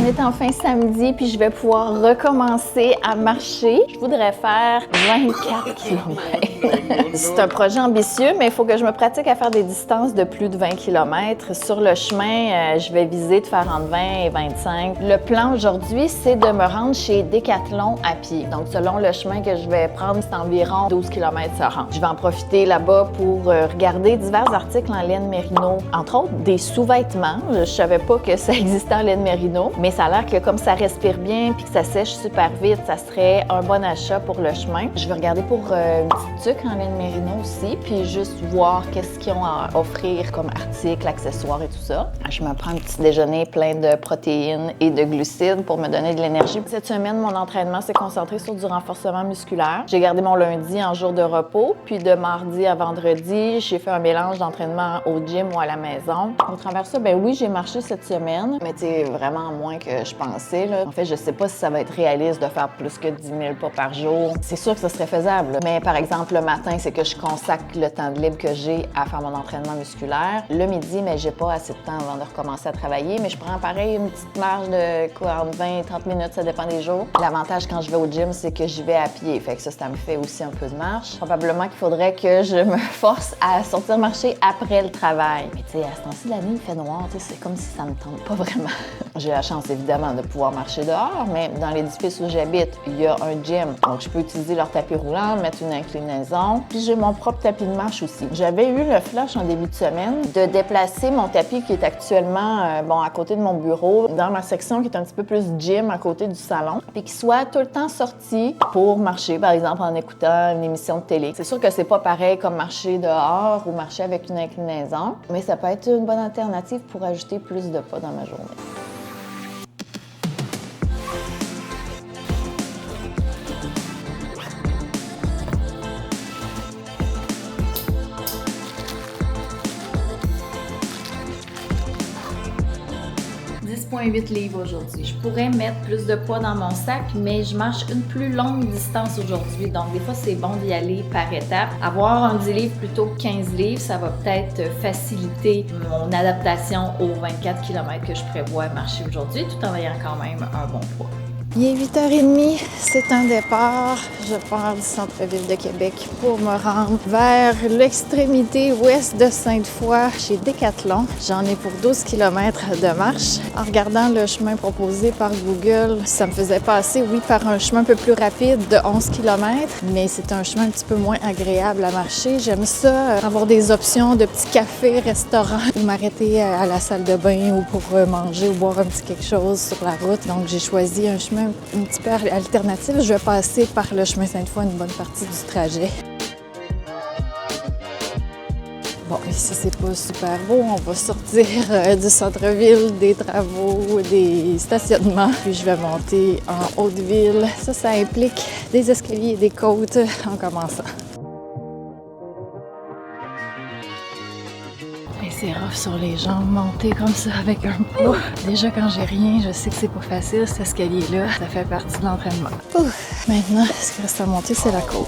est enfin samedi, puis je vais pouvoir recommencer à marcher. Je voudrais faire 24 km. C'est un projet ambitieux, mais il faut que je me pratique à faire des distances de plus de 20 km. Sur le chemin, je vais viser de faire entre 20 et 25. Le plan aujourd'hui, c'est de me rendre chez Decathlon à pied. Donc, selon le chemin que je vais prendre, c'est environ 12 km se rendre. Je vais en profiter là-bas pour regarder divers articles en laine mérino, entre autres des sous-vêtements. Je savais pas que ça existait en laine mérino, mais ça a l'air que comme ça respire bien puis que ça sèche super vite, ça serait un bon achat pour le chemin. Je vais regarder pour une petite tuque en laine mérino aussi, puis juste voir qu'est-ce qu'ils ont à offrir comme articles, accessoires et tout ça. Je me prends un petit déjeuner plein de protéines et de glucides pour me donner de l'énergie. Cette semaine, mon entraînement s'est concentré sur du renforcement musculaire. J'ai gardé mon lundi en jour de repos, puis de mardi à vendredi, j'ai fait un mélange d'entraînement au gym ou à la maison. Au travers de ça, ben oui, j'ai marché cette semaine, mais tu sais, vraiment moins que je pensais, là. En fait, je sais pas si ça va être réaliste de faire plus que 10 000 pas par jour. C'est sûr que ça serait faisable, là. Mais par exemple, le matin, c'est que je consacre le temps de libre que j'ai à faire mon entraînement musculaire. Le midi, mais j'ai pas assez de temps avant de recommencer à travailler, mais je prends pareil une petite marge de quoi, entre 20 et 30 minutes, ça dépend des jours. L'avantage quand je vais au gym, c'est que j'y vais à pied, fait que ça me fait aussi un peu de marche. Probablement qu'il faudrait que je me force à sortir marcher après le travail. Mais tu sais, à ce temps-ci de l'année, il fait noir, tu sais, c'est comme si ça me tente pas vraiment. J'ai la chance, évidemment, de pouvoir marcher dehors, mais dans l'édifice où j'habite, il y a un gym. Donc, je peux utiliser leur tapis roulant, mettre une inclinaison, puis j'ai mon propre tapis de marche aussi. J'avais eu le flash en début de semaine de déplacer mon tapis qui est actuellement, à côté de mon bureau, dans ma section qui est un petit peu plus gym à côté du salon, puis qu'il soit tout le temps sorti pour marcher, par exemple, en écoutant une émission de télé. C'est sûr que c'est pas pareil comme marcher dehors ou marcher avec une inclinaison, mais ça peut être une bonne alternative pour ajouter plus de pas dans ma journée. .8 livres aujourd'hui. Je pourrais mettre plus de poids dans mon sac, mais je marche une plus longue distance aujourd'hui. Donc, des fois, c'est bon d'y aller par étapes. Avoir un 10 livres plutôt que 15 livres, ça va peut-être faciliter mon adaptation aux 24 km que je prévois marcher aujourd'hui, tout en ayant quand même un bon poids. Il est 8h30, c'est un départ. Je pars du centre-ville de Québec pour me rendre vers l'extrémité ouest de Sainte-Foy, chez Decathlon. J'en ai pour 12 km de marche. En regardant le chemin proposé par Google, ça me faisait passer, oui, par un chemin un peu plus rapide de 11 km, mais c'est un chemin un petit peu moins agréable à marcher. J'aime ça, avoir des options de petits cafés, restaurants, ou m'arrêter à la salle de bain ou pour manger ou boire un petit quelque chose sur la route. Donc, j'ai choisi un chemin un petit peu alternatif. Je vais passer par le chemin Sainte-Foy une bonne partie du trajet. Bon, ici, c'est pas super beau. On va sortir du centre-ville, des travaux, des stationnements. Puis je vais monter en haute ville. Ça implique des escaliers et des côtes en commençant. C'est rough sur les jambes, monter comme ça avec un poids. Déjà, quand j'ai rien, je sais que c'est pas facile, cet escalier-là. Ça fait partie de l'entraînement. Maintenant, ce qui reste à monter, c'est la côte.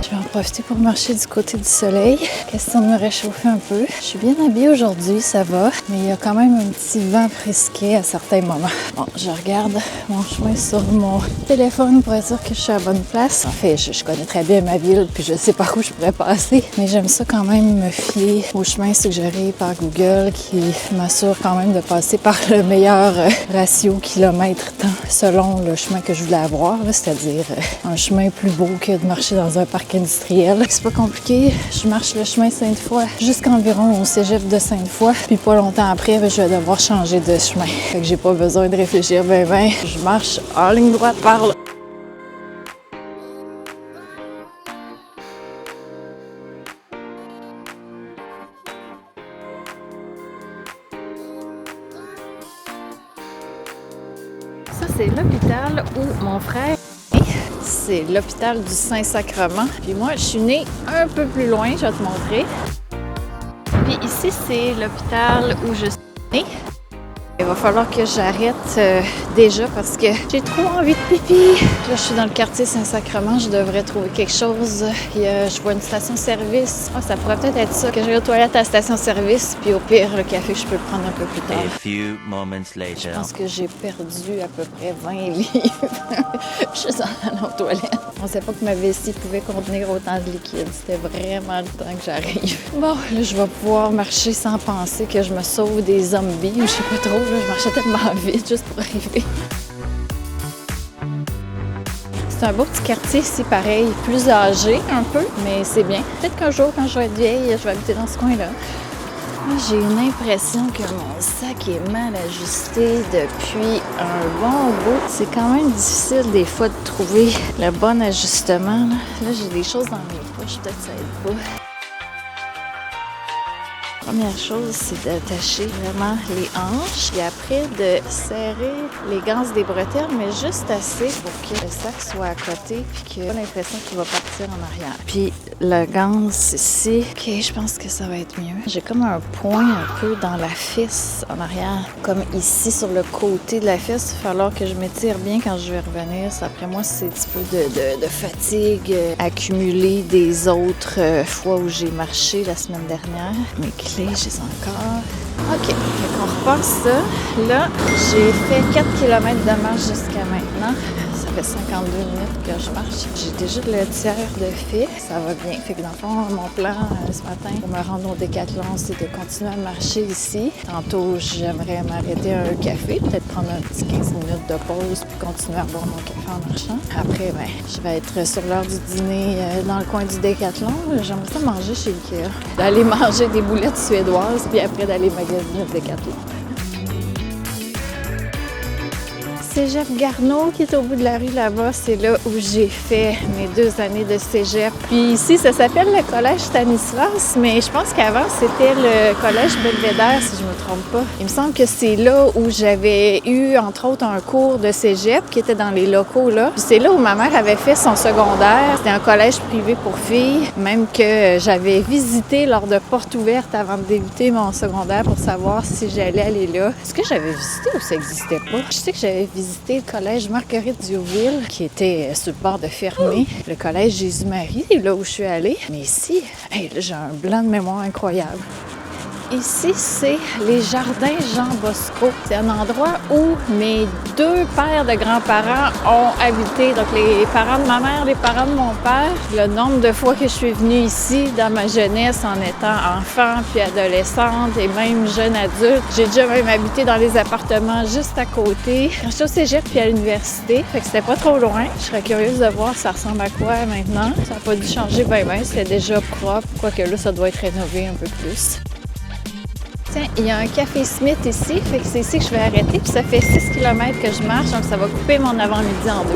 Je vais en profiter pour marcher du côté du soleil. Question de me réchauffer un peu. Je suis bien habillée aujourd'hui, ça va, mais il y a quand même un petit vent frisquet à certains moments. Bon, je regarde mon chemin sur mon téléphone pour être sûre que je suis à la bonne place. En fait, je connais très bien ma ville, puis je sais par où je pourrais passer, mais j'aime ça quand même me fier au chemin suggéré par Google qui m'assure quand même de passer par le meilleur ratio kilomètre-temps selon le chemin que je voulais avoir, c'est-à-dire un chemin plus beau que de marcher dans un parc industriel. C'est pas compliqué, je marche le chemin Sainte-Foy jusqu'environ au cégep de Sainte-Foy, puis pas longtemps après, je vais devoir changer de chemin. Fait que j'ai pas besoin de réfléchir ben. Je marche en ligne droite par là. Ça, c'est l'hôpital où mon frère est. C'est l'hôpital du Saint-Sacrement. Puis moi, je suis née un peu plus loin, je vais te montrer. Puis ici, c'est l'hôpital où je suis née. Et va falloir que j'arrête déjà parce que j'ai trop envie de pipi. Là, je suis dans le quartier Saint-Sacrement. Je devrais trouver quelque chose. Je vois une station-service. Ah, ça pourrait peut-être être ça. Que j'aille aux toilettes à la station-service. Puis au pire, le café, je peux le prendre un peu plus tard. Je pense que j'ai perdu à peu près 20 livres. Je suis allée aux toilettes. On ne savait pas que ma vessie pouvait contenir autant de liquide. C'était vraiment le temps que j'arrive. Bon, là, je vais pouvoir marcher sans penser que je me sauve des zombies. Je sais pas trop, là, je marchais tellement vite juste pour arriver. C'est un beau petit quartier ici, pareil, plus âgé un peu, mais c'est bien. Peut-être qu'un jour, quand je vais être vieille, je vais habiter dans ce coin-là. J'ai une impression que mon sac est mal ajusté depuis un bon bout. C'est quand même difficile des fois de trouver le bon ajustement. Là, j'ai des choses dans mes poches, peut-être que ça aide pas. La première chose, c'est d'attacher vraiment les hanches et après de serrer les ganses des bretelles, mais juste assez pour que le sac soit à côté puis qu'il n'y ait pas l'impression qu'il va partir en arrière. Puis la ganse ici, OK, je pense que ça va être mieux. J'ai comme un point un peu dans la fesse en arrière, comme ici sur le côté de la fesse. Il va falloir que je m'étire bien quand je vais revenir. Après moi, c'est un petit peu de fatigue accumulée des autres fois où j'ai marché la semaine dernière. Mes clés, j'ai encore. OK, on repart ça. Là, j'ai fait 4 km de marche jusqu'à maintenant. Ça fait 52 minutes que je marche. J'ai déjà le tiers de fait. Ça va bien. Fait que dans le fond, mon plan ce matin pour me rendre au Décathlon, c'est de continuer à marcher ici. Tantôt, j'aimerais m'arrêter à un café, peut-être prendre un petit 15 minutes de pause puis continuer à boire mon café en marchant. Après, je vais être sur l'heure du dîner dans le coin du Décathlon. J'aimerais ça manger chez Ikea. D'aller manger des boulettes suédoises puis après d'aller magasiner au Décathlon. Cégep Garneau, qui est au bout de la rue là-bas, c'est là où j'ai fait mes 2 années de cégep. Puis ici, ça s'appelle le collège Stanislas, mais je pense qu'avant, c'était le collège Belvédère, si je me trompe pas. Il me semble que c'est là où j'avais eu, entre autres, un cours de cégep qui était dans les locaux là. Puis c'est là où ma mère avait fait son secondaire. C'était un collège privé pour filles, même que j'avais visité lors de portes ouvertes avant de débuter mon secondaire pour savoir si j'allais aller là. Est-ce que j'avais visité ou ça n'existait pas? Je sais que j'avais visité le collège Marguerite-Diouville, qui était sur le bord de fermer, le collège Jésus-Marie, là où je suis allée. Mais ici, là, j'ai un blanc de mémoire incroyable. Ici, c'est les jardins Jean Bosco. C'est un endroit où mes 2 pères de grands-parents ont habité. Donc, les parents de ma mère, les parents de mon père. Le nombre de fois que je suis venue ici dans ma jeunesse en étant enfant, puis adolescente et même jeune adulte. J'ai déjà même habité dans les appartements juste à côté. Quand j'étais au cégep puis à l'université, fait que c'était pas trop loin. Je serais curieuse de voir ça ressemble à quoi maintenant. Ça n'a pas dû changer bien, c'était déjà propre. Quoique là, ça doit être rénové un peu plus. Tiens, il y a un café Smith ici, fait que c'est ici que je vais arrêter. Puis ça fait 6 km que je marche, donc ça va couper mon avant-midi en 2.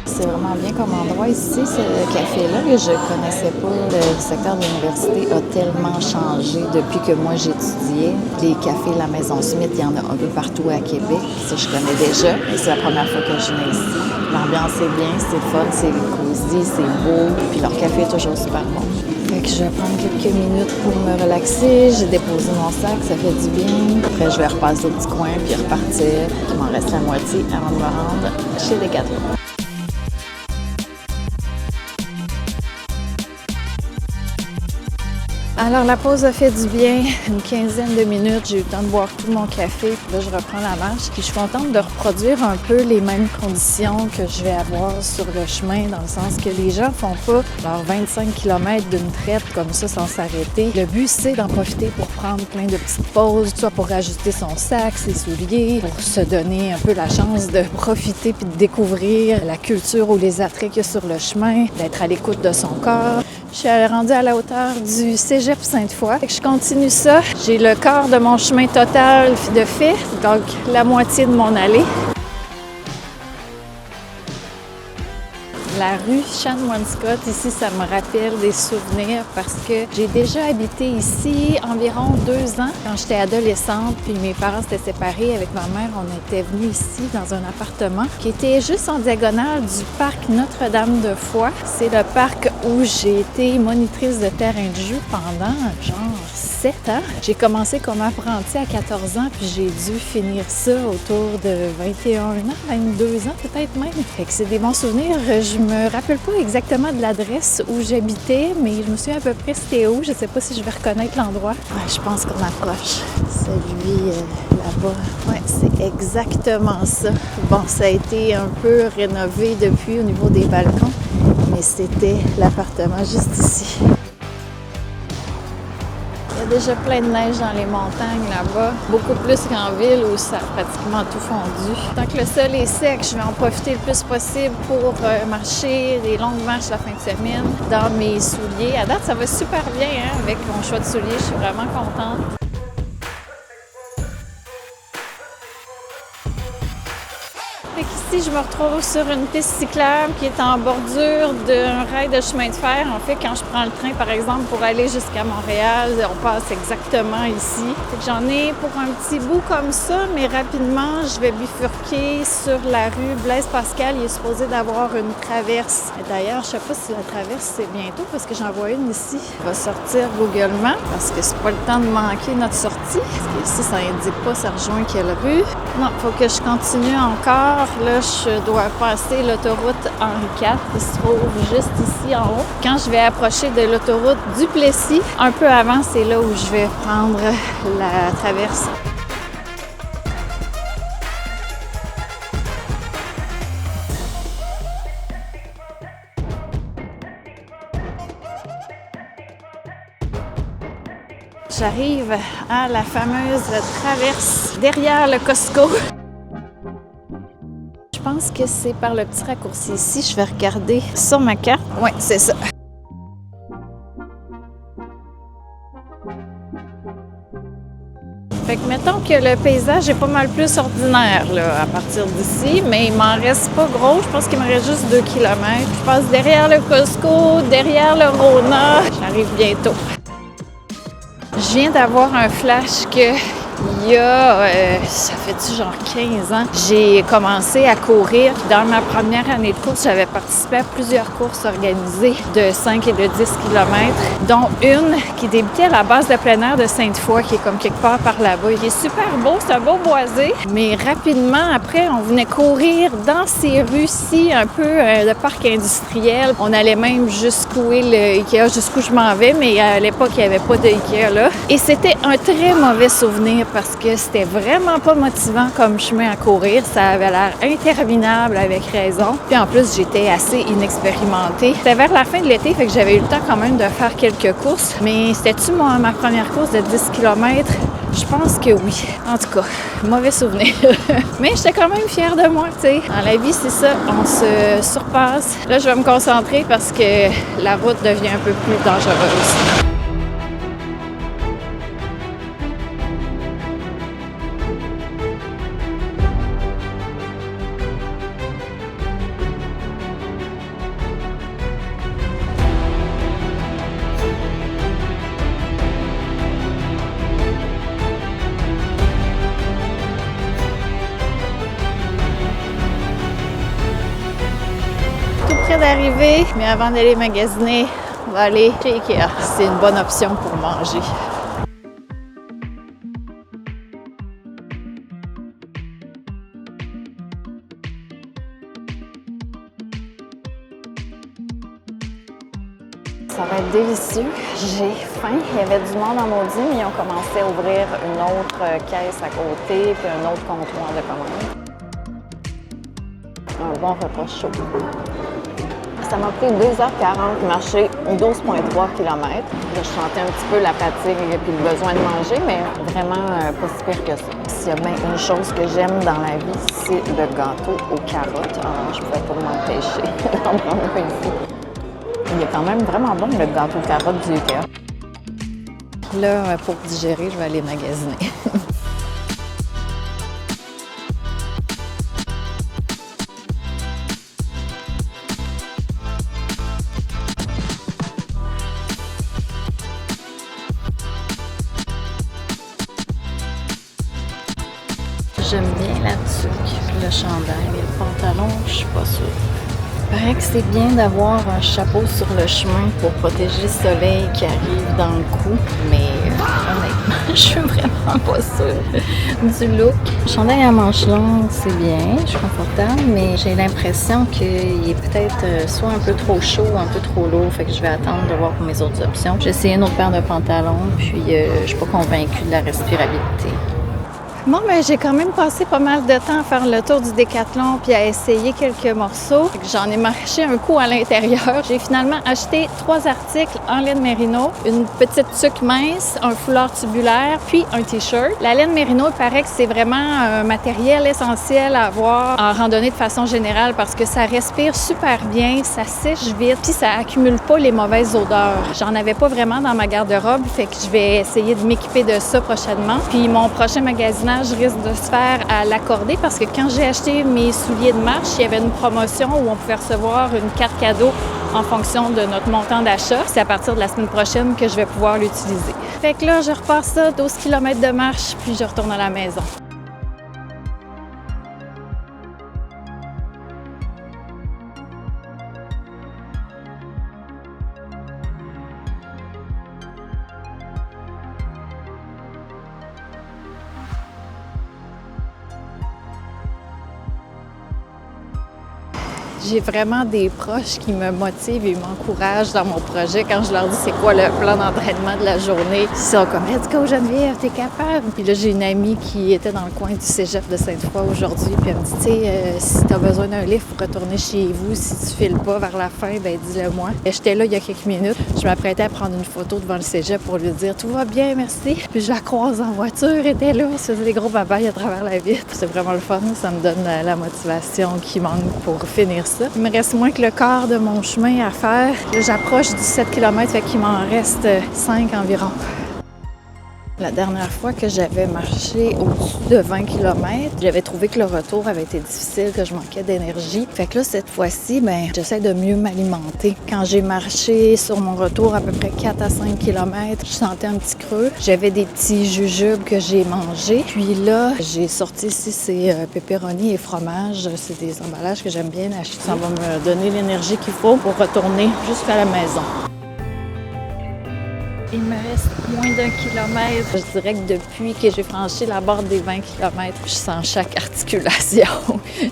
C'est vraiment bien comme endroit ici, ce café-là. Je connaissais pas. Le secteur de l'université a tellement changé depuis que moi j'étudiais. Les cafés La Maison Smith, il y en a un peu partout à Québec. Ça, je connais déjà. Et c'est la première fois que je viens ici. L'ambiance est bien, c'est fun, c'est cosy, c'est beau. Puis leur café est toujours super bon. Fait que je vais prendre quelques minutes pour me relaxer. J'ai déposé mon sac, ça fait du bien. Après, je vais repasser au petit coin puis repartir. Il m'en reste la moitié avant de me rendre chez Décathlon. Alors, la pause a fait du bien, une quinzaine de minutes. J'ai eu le temps de boire tout mon café. Puis là, je reprends la marche. Puis je suis contente de reproduire un peu les mêmes conditions que je vais avoir sur le chemin, dans le sens que les gens font pas leurs 25 km d'une traite comme ça sans s'arrêter. Le but, c'est d'en profiter pour prendre plein de petites pauses, soit pour ajuster son sac, ses souliers, pour se donner un peu la chance de profiter puis de découvrir la culture ou les attraits qu'il y a sur le chemin, d'être à l'écoute de son corps. Je suis rendue à la hauteur du Cégep Sainte-Foy. Je continue ça. J'ai le quart de mon chemin total de fait, donc la moitié de mon allée. La rue Chanoine-Scott, ici, ça me rappelle des souvenirs parce que j'ai déjà habité ici environ 2 ans quand j'étais adolescente, puis mes parents s'étaient séparés avec ma mère. On était venus ici dans un appartement qui était juste en diagonale du parc Notre-Dame-de-Foix. C'est le parc où j'ai été monitrice de terrain de jeu pendant genre 7 ans. J'ai commencé comme apprentie à 14 ans, puis j'ai dû finir ça autour de 21 ans, 22 ans peut-être même. Fait que c'est des bons souvenirs. Je me rappelle pas exactement de l'adresse où j'habitais, mais je me souviens à peu près c'était où. Je sais pas si je vais reconnaître l'endroit. Ouais, je pense qu'on approche. Celui là-bas. Ouais, c'est exactement ça. Bon, ça a été un peu rénové depuis au niveau des balcons, mais c'était l'appartement juste ici. Il y a déjà plein de neige dans les montagnes là-bas, beaucoup plus qu'en ville où ça a pratiquement tout fondu. Tant que le sol est sec, je vais en profiter le plus possible pour marcher des longues marches la fin de semaine dans mes souliers. À date, ça va super bien hein, avec mon choix de souliers, je suis vraiment contente. Ici, je me retrouve sur une piste cyclable qui est en bordure d'un rail de chemin de fer. En fait, quand je prends le train, par exemple, pour aller jusqu'à Montréal, on passe exactement ici. J'en ai pour un petit bout comme ça, mais rapidement, je vais bifurquer sur la rue Blaise-Pascal. Il est supposé d'avoir une traverse. D'ailleurs, je ne sais pas si la traverse, c'est bientôt, parce que j'en vois une ici. On va sortir Google Maps, parce que c'est pas le temps de manquer notre sortie. Parce que ici, ça indique pas, ça rejoint quelle rue. Non, il faut que je continue encore. Là, je dois passer l'autoroute Henri IV qui se trouve juste ici en haut. Quand je vais approcher de l'autoroute du Plessis, un peu avant, c'est là où je vais prendre la traverse. J'arrive à la fameuse traverse derrière le Costco. Je pense que c'est par le petit raccourci ici. Je vais regarder sur ma carte. Oui, c'est ça. Fait que mettons que le paysage est pas mal plus ordinaire là, à partir d'ici, mais il m'en reste pas gros. Je pense qu'il me reste juste 2 km. Je passe derrière le Costco, derrière le Rona. J'arrive bientôt. Je viens d'avoir un flash que il y a, ça fait genre 15 ans, j'ai commencé à courir. Dans ma première année de course, j'avais participé à plusieurs courses organisées de 5 et de 10 km, dont une qui débutait à la base de plein air de Sainte-Foy, qui est comme quelque part par là-bas. Il est super beau, c'est un beau boisé, mais rapidement après, on venait courir dans ces rues-ci, un peu de parc industriel. On allait même jusqu'où est le Ikea, jusqu'où je m'en vais, mais à l'époque, il n'y avait pas de Ikea là. Et c'était un très mauvais souvenir parce que c'était vraiment pas motivant comme chemin à courir. Ça avait l'air interminable avec raison. Puis en plus, j'étais assez inexpérimentée. C'était vers la fin de l'été, fait que j'avais eu le temps quand même de faire quelques courses. Mais c'était-tu ma première course de 10 km? Je pense que oui. En tout cas, mauvais souvenir. Mais j'étais quand même fière de moi, tu sais. Dans la vie, c'est ça, on se surpasse. Là, je vais me concentrer parce que la route devient un peu plus dangereuse. D'arriver, mais avant d'aller magasiner, on va aller chez Ikea. C'est une bonne option pour manger. Ça va être délicieux. J'ai faim. Il y avait du monde en maudit, mais ils ont commencé à ouvrir une autre caisse à côté, puis un autre comptoir de commande. Un bon repas chaud. Ça m'a pris 2h40 de marcher 12,3 km. Je sentais un petit peu la fatigue et puis le besoin de manger, mais vraiment pas si pire que ça. S'il y a bien une chose que j'aime dans la vie, c'est le gâteau aux carottes. Alors, je ne pouvais pas m'empêcher d'en prendre un ici. Il est quand même vraiment bon, le gâteau aux carottes du Ikea. Là, pour digérer, je vais aller magasiner. J'aime bien la tuque, le chandail, mais le pantalon, je suis pas sûre. Il paraît que c'est bien d'avoir un chapeau sur le chemin pour protéger le soleil qui arrive dans le cou, mais honnêtement, je suis vraiment pas sûre du look. Chandail à manches longues, c'est bien, je suis confortable, mais j'ai l'impression qu'il est peut-être soit un peu trop chaud ou un peu trop lourd, fait que je vais attendre de voir pour mes autres options. J'ai essayé une autre paire de pantalons, puis je suis pas convaincue de la respirabilité. Bon, ben j'ai quand même passé pas mal de temps à faire le tour du Décathlon puis à essayer quelques morceaux. J'en ai marché un coup à l'intérieur. J'ai finalement acheté 3 articles en laine mérino, une petite tuque mince, un foulard tubulaire, puis un t-shirt. La laine mérino, il paraît que c'est vraiment un matériel essentiel à avoir en randonnée de façon générale parce que ça respire super bien, ça sèche vite, puis ça accumule pas les mauvaises odeurs. J'en avais pas vraiment dans ma garde-robe, fait que je vais essayer de m'équiper de ça prochainement. Puis mon prochain magasinage risque de se faire à l'accorder parce que quand j'ai acheté mes souliers de marche, il y avait une promotion où on pouvait recevoir une carte cadeau en fonction de notre montant d'achat. C'est à partir de la semaine prochaine que je vais pouvoir l'utiliser. Fait que là, je repars ça, 12 km de marche, puis je retourne à la maison. J'ai vraiment des proches qui me motivent et m'encouragent dans mon projet quand je leur dis c'est quoi le plan d'entraînement de la journée. Ils sont comme « Let's go Geneviève, t'es capable! » Puis là, j'ai une amie qui était dans le coin du cégep de Sainte-Foy aujourd'hui, puis elle me dit « Tu sais, si t'as besoin d'un livre pour retourner chez vous, si tu files pas vers la fin, ben dis-le moi. » J'étais là il y a quelques minutes. Je m'apprêtais à prendre une photo devant le cégep pour lui dire « Tout va bien, merci. » Puis je la croise en voiture, elle était là, on se faisait des gros babayes à travers la vitre. C'est vraiment le fun, ça me donne la motivation qui manque pour finir ça. Il me reste moins que le quart de mon chemin à faire. Là, j'approche du 7 km, fait qu'il m'en reste 5 environ. La dernière fois que j'avais marché au-dessus de 20 km, j'avais trouvé que le retour avait été difficile, que je manquais d'énergie. Fait que là, cette fois-ci, j'essaie de mieux m'alimenter. Quand j'ai marché sur mon retour à peu près 4 à 5 km, je sentais un petit creux. J'avais des petits jujubes que j'ai mangés. Puis là, j'ai sorti ici ces pepperoni et fromage. C'est des emballages que j'aime bien acheter. Ça va me donner l'énergie qu'il faut pour retourner jusqu'à la maison. Il me reste moins d'1 kilomètre. Je dirais que depuis que j'ai franchi la barre des 20 km, je sens chaque articulation.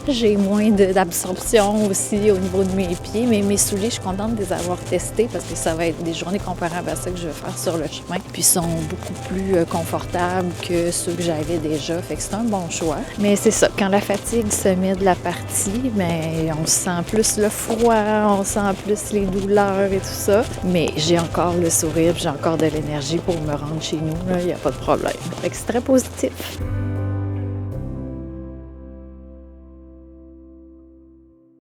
J'ai moins d'absorption aussi au niveau de mes pieds, mais mes souliers, je suis contente de les avoir testés parce que ça va être des journées comparables à ça que je vais faire sur le chemin. Puis ils sont beaucoup plus confortables que ceux que j'avais déjà, fait que c'est un bon choix. Mais c'est ça, quand la fatigue se met de la partie, on sent plus le froid, on sent plus les douleurs et tout ça. Mais j'ai encore le sourire, j'ai encore de l'énergie pour me rendre chez nous, il n'y a pas de problème. Fait que c'est très positif.